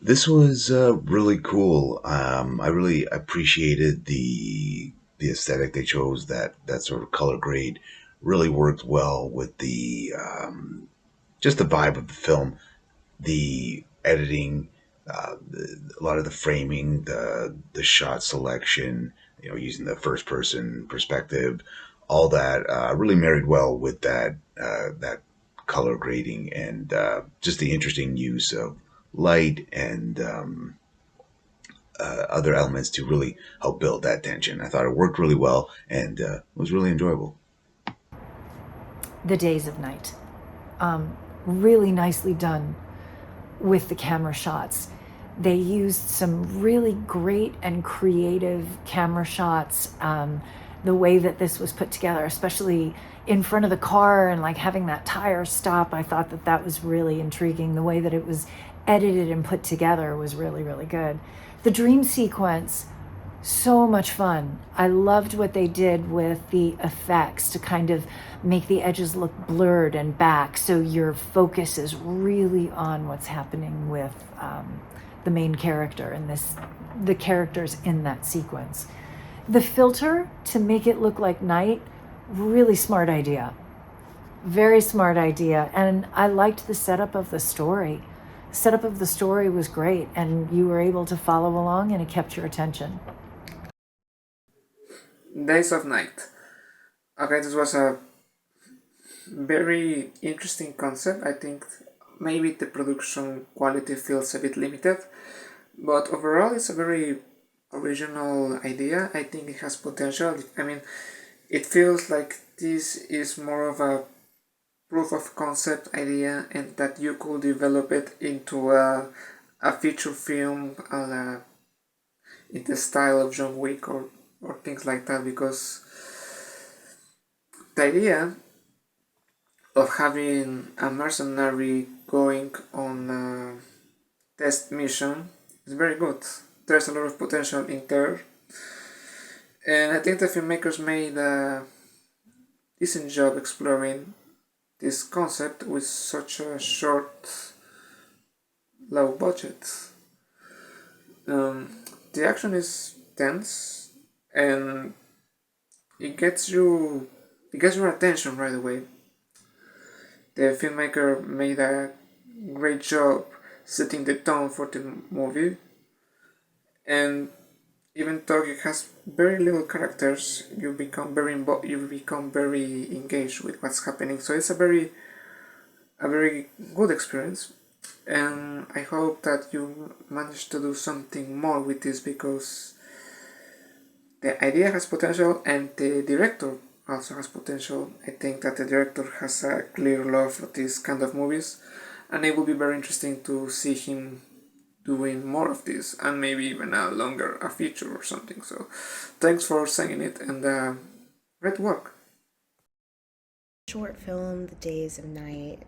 This was really cool. I really appreciated the aesthetic they chose. That sort of color grade really worked well with the just the vibe of the film. The editing, a lot of the framing, the shot selection, using the first person perspective, all that really married well with that color grading and just the interesting use of light and other elements to really help build that tension. I thought it worked really well and was really enjoyable. The Days of Night. Really nicely done with the camera shots. They used some really great and creative camera shots. The way that this was put together, especially in front of the car and like having that tire stop, I thought that that was really intriguing. The way that it was edited and put together was really, really good. The dream sequence, so much fun. I loved what they did with the effects to kind of make the edges look blurred and back, so your focus is really on what's happening with the main character and the characters in that sequence. The filter to make it look like night, really smart idea. Very smart idea. And I liked the setup of the story. Setup of the story was great, and you were able to follow along and it kept your attention. Days of Night. Okay, this was a very interesting concept. I think maybe the production quality feels a bit limited, but overall it's a very original idea. I think it has potential. I mean, it feels like this is more of a proof of concept idea and that you could develop it into a feature film in the style of John Wick or things like that, because the idea of having a mercenary going on a test mission is very good. There's a lot of potential in there, and I think the filmmakers made a decent job exploring this concept with such a short, low budget. The action is tense, and it gets you, it gets your attention right away. The filmmaker made a great job setting the tone for the movie, and even though it has very little characters, you become very engaged with what's happening. So it's a very good experience, and I hope that you manage to do something more with this, because the idea has potential and the director also has potential. I think that the director has a clear love for these kind of movies, and it will be very interesting to see him doing more of this, and maybe even a feature or something. So thanks for saying it, and great work. Short film, The Days of Night,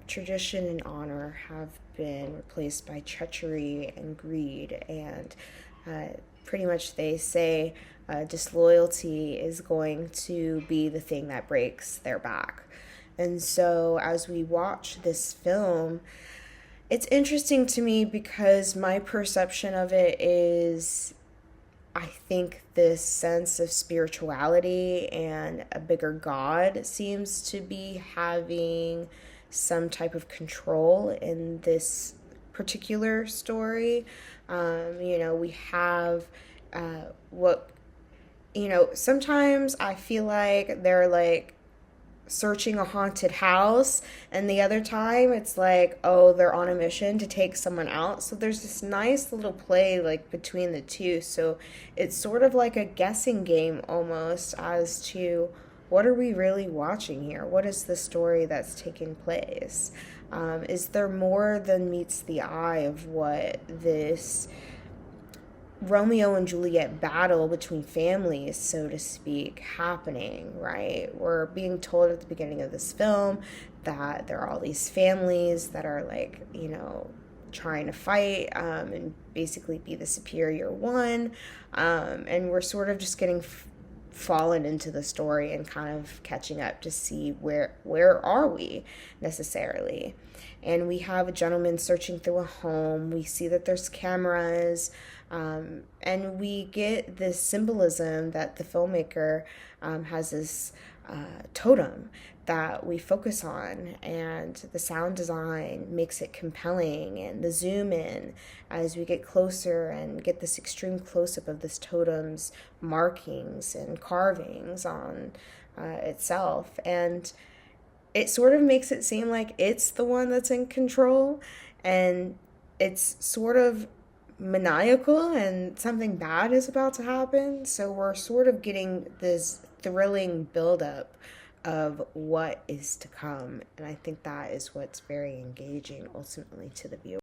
tradition and honor have been replaced by treachery and greed, and pretty much they say disloyalty is going to be the thing that breaks their back. And so, as we watch this film, it's interesting to me because my perception of it is, I think this sense of spirituality and a bigger God seems to be having some type of control in this particular story. We have what, sometimes I feel like they're like searching a haunted house, and the other time it's like, oh, they're on a mission to take someone out. So there's this nice little play like between the two, so it's sort of like a guessing game almost as to what are we really watching here, what is the story that's taking place. Is there more than meets the eye of what this Romeo and Juliet battle between families, so to speak, happening, right? We're being told at the beginning of this film that there are all these families that are like, trying to fight and basically be the superior one. And we're sort of just getting fallen into the story and kind of catching up to see where are we necessarily. And we have a gentleman searching through a home. We see that there's cameras, and we get this symbolism that the filmmaker has this totem that we focus on, and the sound design makes it compelling, and the zoom in as we get closer and get this extreme close-up of this totem's markings and carvings on itself, and it sort of makes it seem like it's the one that's in control, and it's sort of maniacal and something bad is about to happen. So we're sort of getting this thrilling buildup of what is to come. And I think that is what's very engaging ultimately to the viewer.